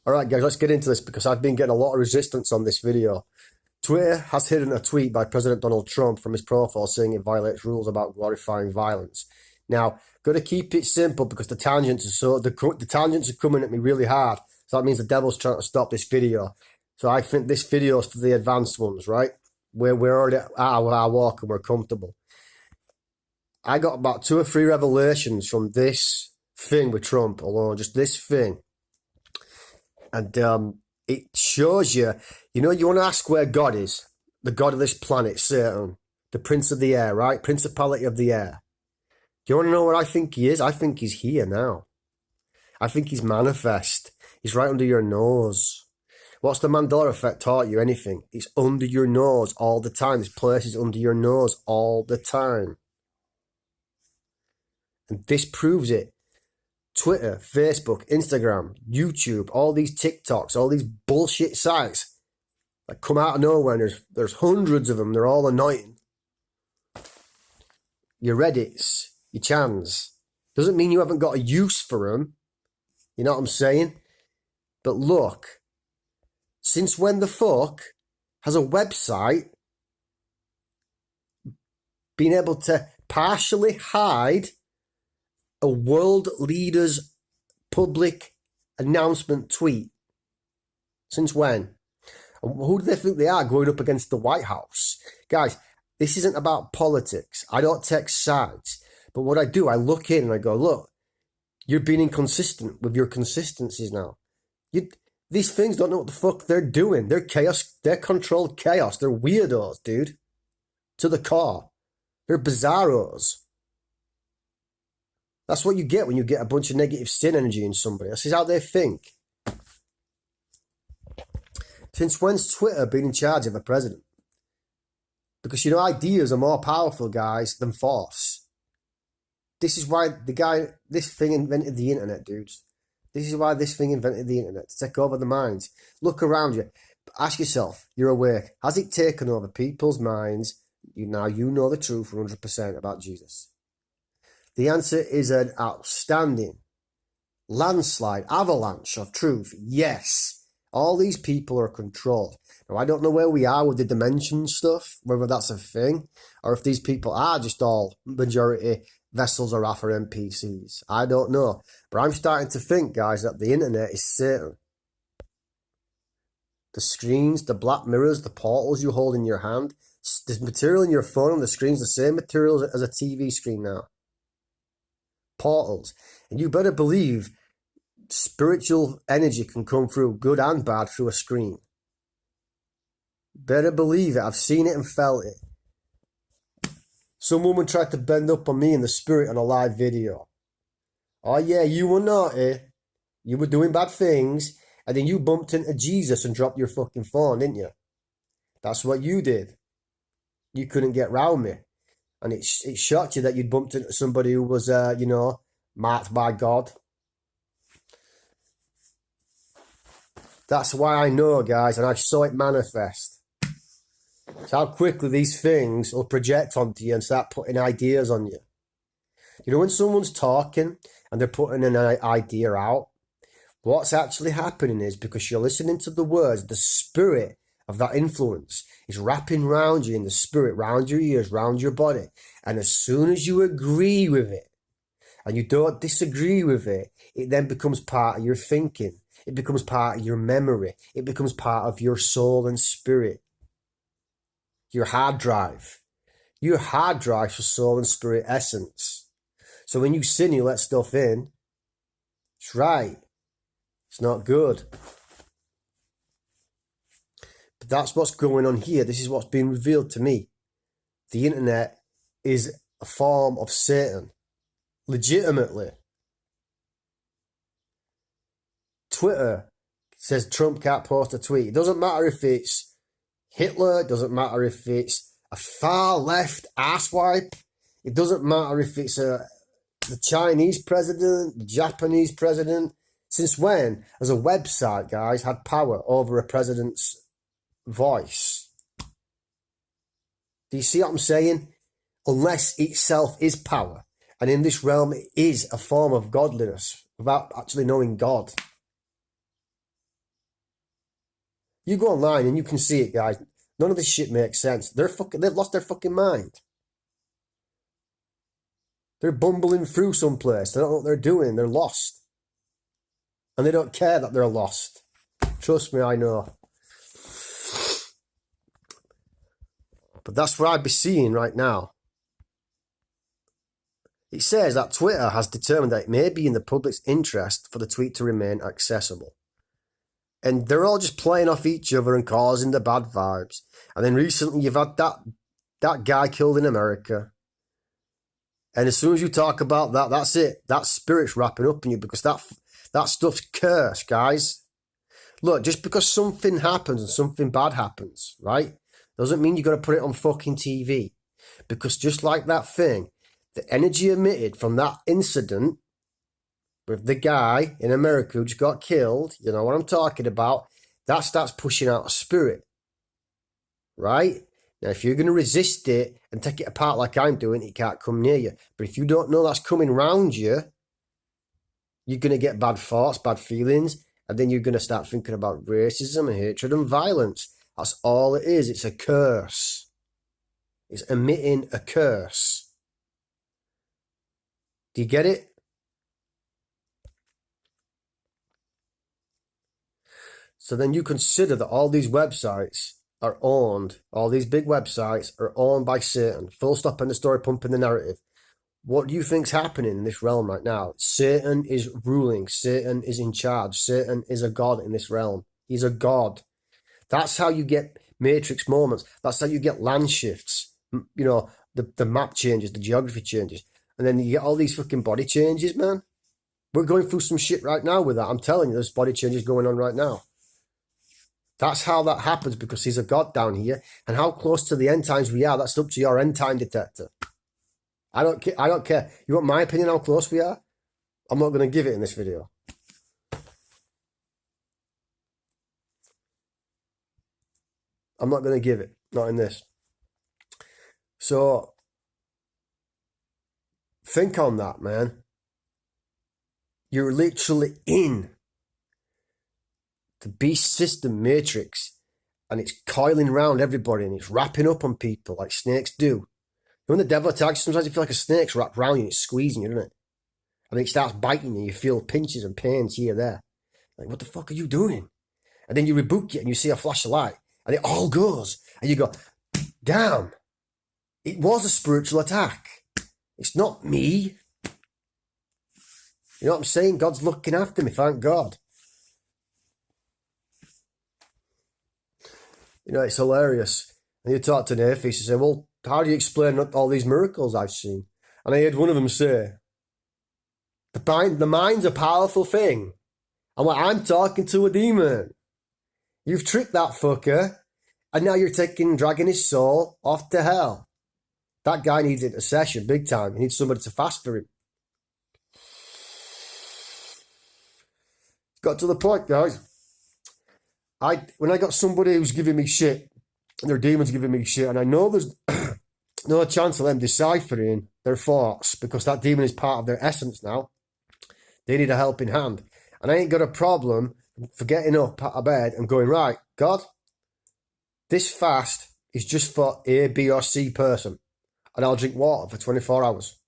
All right, guys, let's get into this because I've been getting a lot of resistance on this video. Twitter has hidden a tweet by President Donald Trump from his profile saying it violates rules about glorifying violence. Now, got to keep it simple because the tangents are coming at me really hard. So that means the devil's trying to stop this video. So I think this video is for the advanced ones, right? Where we're already out of our walk and we're comfortable. I got about 2 or 3 revelations from this thing with Trump alone, just this thing. And it shows you, you want to ask where God is, the God of this planet, Satan, the prince of the air, right? Principality of the air. Do you want to know where I think he is? I think he's here now. I think he's manifest. He's right under your nose. What's the Mandela effect taught you? Anything. It's under your nose all the time. This place is under your nose all the time. And this proves it. Twitter, Facebook, Instagram, YouTube, all these TikToks, all these bullshit sites that come out of nowhere, and there's hundreds of them. They're all annoying. Your Reddits, your Chans. Doesn't mean you haven't got a use for them. You know what I'm saying? But look, since when the fuck has a website been able to partially hide a world leader's public announcement tweet? Since when? And who do they think they are going up against the White House? Guys, this isn't about politics. I don't take sides. But what I do, I look in and I go, look, you're being inconsistent with your consistencies now. These things don't know what the fuck they're doing. They're chaos. They're controlled chaos. They're weirdos, dude. To the core. They're bizarros. That's what you get when you get a bunch of negative sin energy in somebody. This is how they think. Since when's Twitter been in charge of a president? Because, ideas are more powerful, guys, than force. This is why this thing invented the internet, dudes. This is why this thing invented the internet, to take over the minds. Look around you. Ask yourself, you're awake. Has it taken over people's minds? Now you know the truth 100% about Jesus. The answer is an outstanding landslide, avalanche of truth. Yes, all these people are controlled. Now, I don't know where we are with the dimension stuff, whether that's a thing, or if these people are just all majority vessels or alpha NPCs. I don't know. But I'm starting to think, guys, that the internet is Satan. The screens, the black mirrors, the portals you hold in your hand, there's material in your phone on the screen's the same material as a TV screen now. Portals. And you better believe spiritual energy can come through, good and bad, through a screen. Better believe it. I've seen it and felt it. Some woman tried to bend up on me in the spirit on a live video. Oh yeah, you were naughty. You were doing bad things. And then you bumped into Jesus and dropped your fucking phone, didn't you? That's what you did. You couldn't get round me. And it shocked you that you'd bumped into somebody who was, marked by God. That's why I know, guys, and I saw it manifest. It's how quickly these things will project onto you and start putting ideas on you. When someone's talking and they're putting an idea out, what's actually happening is because you're listening to the words, the spirit of that influence is wrapping round you in the spirit, round your ears, round your body. And as soon as you agree with it and you don't disagree with it, it then becomes part of your thinking. It becomes part of your memory. It becomes part of your soul and spirit. Your hard drive. Your hard drive for soul and spirit essence. So when you sin, you let stuff in. It's right. It's not good. But that's what's going on here. This is what's being revealed to me. The internet is a form of Satan. Legitimately. Twitter says Trump can't post a tweet. It doesn't matter if it's Hitler. It doesn't matter if it's a far left asswipe. It doesn't matter if it's the Chinese president, the Japanese president. Since when has a website, guys, had power over a president's voice? Do you see what I'm saying? Unless itself is power. And in this realm, it is a form of godliness without actually knowing God. You go online and you can see it, guys. None of this shit makes sense. They've lost their fucking mind. They're bumbling through someplace. They don't know what they're doing. They're lost. And they don't care that they're lost. Trust me, I know. But that's what I'd be seeing right now. It says that Twitter has determined that it may be in the public's interest for the tweet to remain accessible. And they're all just playing off each other and causing the bad vibes. And then recently you've had that guy killed in America. And as soon as you talk about that, that's it. That spirit's wrapping up in you because that stuff's cursed, guys. Look, just because something happens and something bad happens, right, doesn't mean you got to put it on fucking TV. Because just like that thing, the energy emitted from that incident with the guy in America who just got killed, you know what I'm talking about, that starts pushing out a spirit, right? Now, if you're going to resist it and take it apart like I'm doing, it can't come near you. But if you don't know that's coming round you, you're going to get bad thoughts, bad feelings, and then you're going to start thinking about racism and hatred and violence. That's all it is. It's a curse. It's emitting a curse. Do you get it? So then you consider that all these websites are owned, all these big websites are owned by Satan. Full stop in the story, pumping the narrative. What do you think's happening in this realm right now? Satan is ruling. Satan is in charge. Satan is a god in this realm. He's a god. That's how you get matrix moments. That's how you get land shifts. You know, the map changes, the geography changes. And then you get all these fucking body changes, man. We're going through some shit right now with that. I'm telling you, there's body changes going on right now. That's how that happens because he's a god down here. And how close to the end times we are, that's up to your end time detector. I don't care. You want my opinion how close we are? I'm not going to give it in this video. I'm not going to give it. Not in this. So, think on that, man. You're literally in the beast system matrix and it's coiling around everybody and it's wrapping up on people like snakes do. When the devil attacks, sometimes you feel like a snake's wrapped around you and it's squeezing you, doesn't it? And then it starts biting you. You feel pinches and pains here and there. Like, what the fuck are you doing? And then you rebuke it and you see a flash of light and it all goes. And you go, damn, it was a spiritual attack. It's not me. You know what I'm saying? God's looking after me, thank God. You know, it's hilarious. And you talk to an atheist, you say, well, how do you explain all these miracles I've seen? And I heard one of them say, the mind's a powerful thing. And like, I'm talking to a demon. You've tricked that fucker, and now you're dragging his soul off to hell. That guy needs intercession, big time. He needs somebody to fast for him. Got to the point, guys. When I got somebody who's giving me shit, and their demons giving me shit, and I know there's no chance of them deciphering their thoughts because that demon is part of their essence now. They need a helping hand. And I ain't got a problem for getting up out of bed and going, right, God, this fast is just for A, B, or C person. And I'll drink water for 24 hours.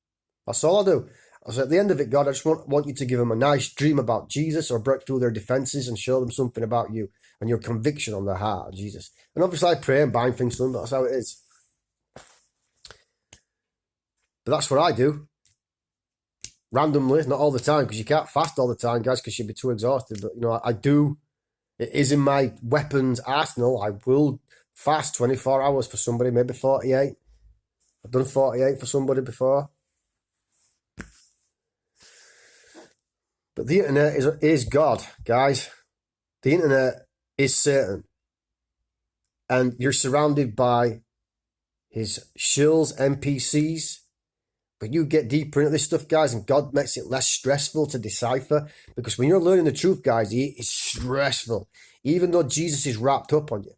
That's all I do. So at the end of it, God, I just want you to give them a nice dream about Jesus or break through their defenses and show them something about you and your conviction on their heart of Jesus. And obviously I pray and bind things to them, but that's how it is. But that's what I do. Randomly, not all the time, because you can't fast all the time, guys, because you'd be too exhausted. But, you know, I do. It is in my weapons arsenal. I will fast 24 hours for somebody, maybe 48. I've done 48 for somebody before. But the internet is God, guys. The internet is Satan. And you're surrounded by his shills, NPCs. But you get deeper into this stuff, guys, and God makes it less stressful to decipher. Because when you're learning the truth, guys, it is stressful. Even though Jesus is wrapped up on you,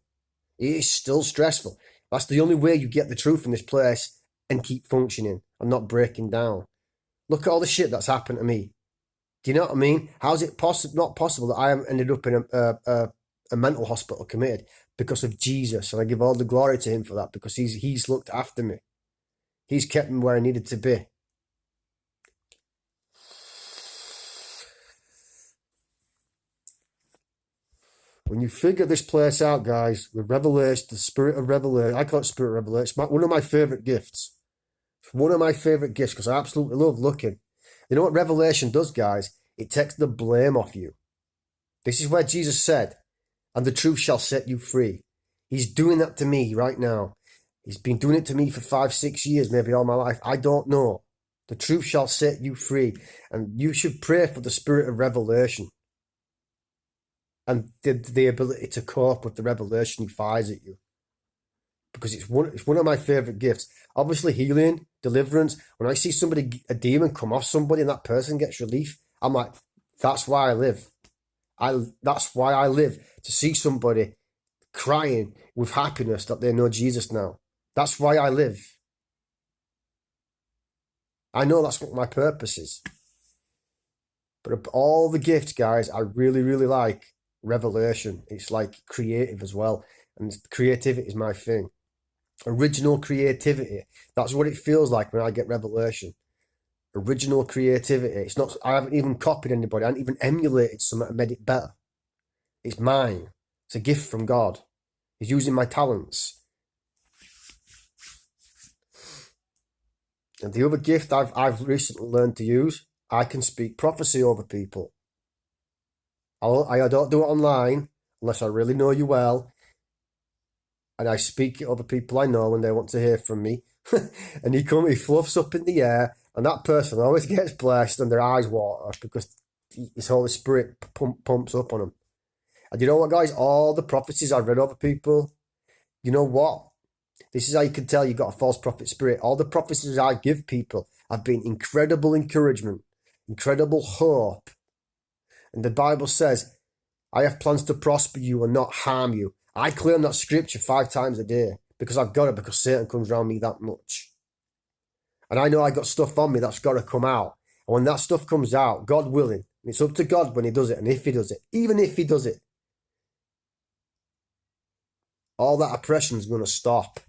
it is still stressful. That's the only way you get the truth in this place and keep functioning and not breaking down. Look at all the shit that's happened to me. Do you know what I mean? How is it not possible that I haven't ended up in a mental hospital committed because of Jesus. And I give all the glory to him for that, because he's looked after me. He's kept me where I needed to be. When you figure this place out, guys, with revelation, the spirit of revelation, I call it spirit of revelation. It's one of my favorite gifts. It's one of my favorite gifts because I absolutely love looking. You know what revelation does, guys? It takes the blame off you. This is where Jesus said, and the truth shall set you free. He's doing that to me right now. He's been doing it to me for 5-6 years, maybe all my life. I don't know. The truth shall set you free. And you should pray for the spirit of revelation and the ability to cope with the revelation he fires at you. Because it's one of my favourite gifts. Obviously, healing, deliverance. When I see a demon come off somebody and that person gets relief, I'm like, that's why I live. That's why I live, to see somebody crying with happiness that they know Jesus now. That's why I live. I know that's what my purpose is. But of all the gifts, guys, I really, really like revelation. It's like creative as well. And creativity is my thing. Original creativity. That's what it feels like when I get revelation. Original creativity. It's not. I haven't even copied anybody. I haven't even emulated something and made it better. It's mine. It's a gift from God. He's using my talents. And the other gift I've recently learned to use, I can speak prophecy over people. I don't do it online unless I really know you well. And I speak it over people I know when they want to hear from me. And he fluffs up in the air, and that person always gets blessed and their eyes water because his Holy Spirit pumps up on them. And you know what, guys? All the prophecies I've read over people, you know what? This is how you can tell you got a false prophet spirit. All the prophecies I give people have been incredible encouragement, incredible hope. And the Bible says, I have plans to prosper you and not harm you. I claim that scripture 5 times a day because I've got it, because Satan comes around me that much. And I know I got stuff on me that's got to come out. And when that stuff comes out, God willing, and it's up to God when he does it, and if he does it, even if he does it, all that oppression is going to stop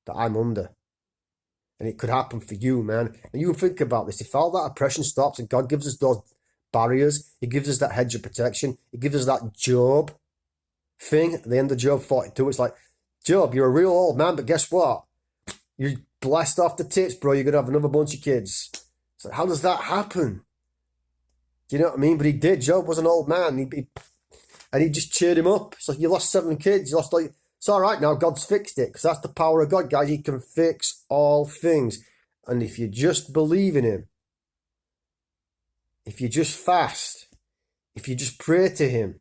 that I'm under. And it could happen for you, man. And you think about this. If all that oppression stops and God gives us those barriers, he gives us that hedge of protection, he gives us that Job thing at the end of Job 42. It's like, Job, you're a real old man, but guess what? You're blessed off the tits, bro. You're going to have another bunch of kids. So how does that happen? Do you know what I mean? But he did. Job was an old man. And he just cheered him up. It's like, you lost 7 kids. You lost all. It's all right now. God's fixed it, because that's the power of God, guys. He can fix all things. And if you just believe in him, if you just fast, if you just pray to him.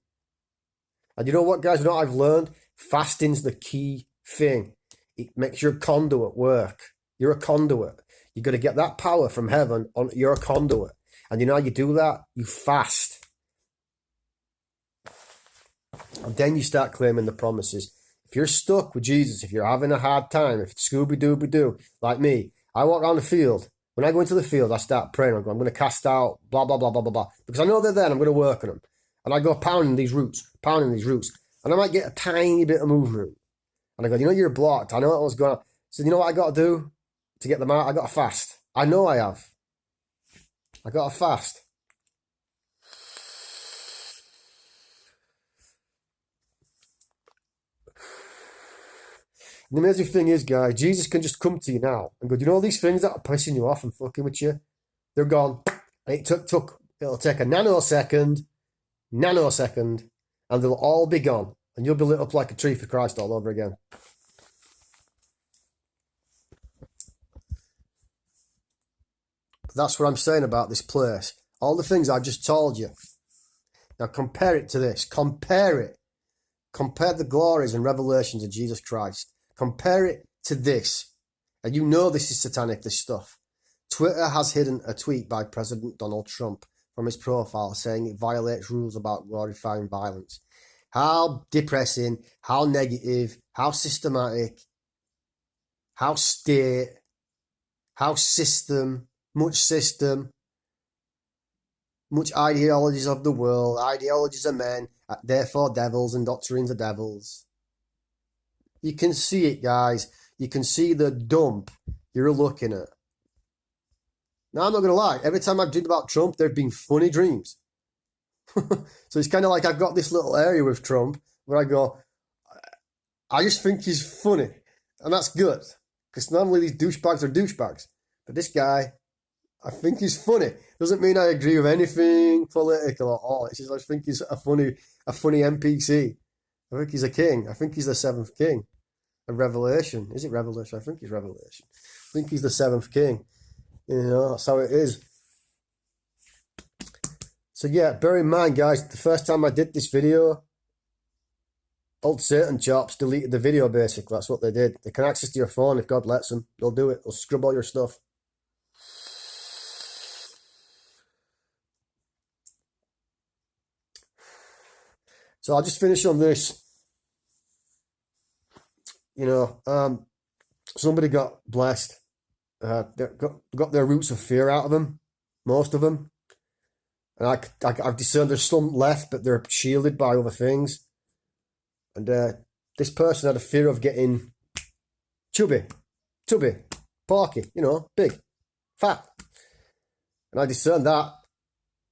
And you know what, guys? You know what I've learned? Fasting's the key thing. It makes your conduit work. You're a conduit. You've got to get that power from heaven. You're a conduit. And you know how you do that? You fast. And then you start claiming the promises. If you're stuck with Jesus, if you're having a hard time, if it's Scooby-Dooby-Doo, like me, I walk around the field. When I go into the field, I start praying. I'm going to cast out blah, blah, blah, blah, blah, blah. Because I know they're there and I'm going to work on them. And I go pounding these roots. And I might get a tiny bit of movement. And I go, you know, you're blocked. I know what's going on. So you know what I got to do to get them out? I got to fast. I know I have. I got to fast. And the amazing thing is, guys, Jesus can just come to you now and go, do you know all these things that are pissing you off and fucking with you? They're gone. And it'll take a nanosecond, and they'll all be gone. And you'll be lit up like a tree for Christ all over again. That's what I'm saying about this place. All the things I just told you. Now compare it to this. Compare it. Compare the glories and revelations of Jesus Christ. Compare it to this. And you know this is satanic, this stuff. Twitter has hidden a tweet by President Donald Trump from his profile saying it violates rules about glorifying violence. How depressing, how negative, how systematic, how state, how system, much ideologies of the world, ideologies of men, Therefore, devils and doctrines are devils. You can see it, guys. You can see the dump you're looking at. Now, I'm not going to lie. Every time I've dreamed about Trump, there have been funny dreams. So it's kind of like I've got this little area with Trump where I go, I just think he's funny. And that's good. Because normally these douchebags are douchebags. But this guy, I think he's funny. Doesn't mean I agree with anything political at all. It's just I think he's a funny NPC. I think he's a king. I think he's the seventh king of Revelation. Is it Revelation? I think he's Revelation. I think he's the seventh king. You know, that's how it is. So yeah, bear in mind, guys, the first time I did this video, old Satan chops deleted the video, basically. That's what they did. They can access to your phone if God lets them. They'll do it. They'll scrub all your stuff. So I'll just finish on this. You know, somebody got blessed. Got their roots of fear out of them, most of them. And I've discerned there's some left, but they're shielded by other things. And this person had a fear of getting chubby, porky, you know, big, fat. And I discerned that.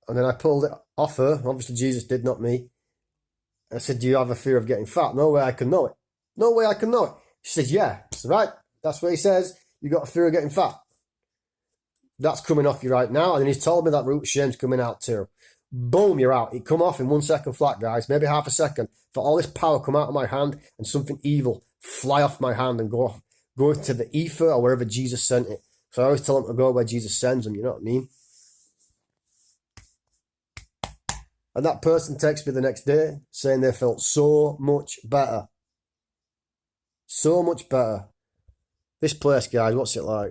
And then I pulled it off her. Obviously, Jesus did, not me. I said, do you have a fear of getting fat? No way I can know it. No way I can know it. She says, yeah. I said, right, that's what he says. You got a fear of getting fat. That's coming off you right now. And then he's told me that root of shame's coming out too. Boom, you're out. It come off in 1 second flat, guys. Maybe half a second. For all this power come out of my hand and something evil fly off my hand and go to the ether or wherever Jesus sent it. So I always tell them to go where Jesus sends them, you know what I mean? And that person texts me the next day saying they felt so much better. So much better. This place, guys, what's it like?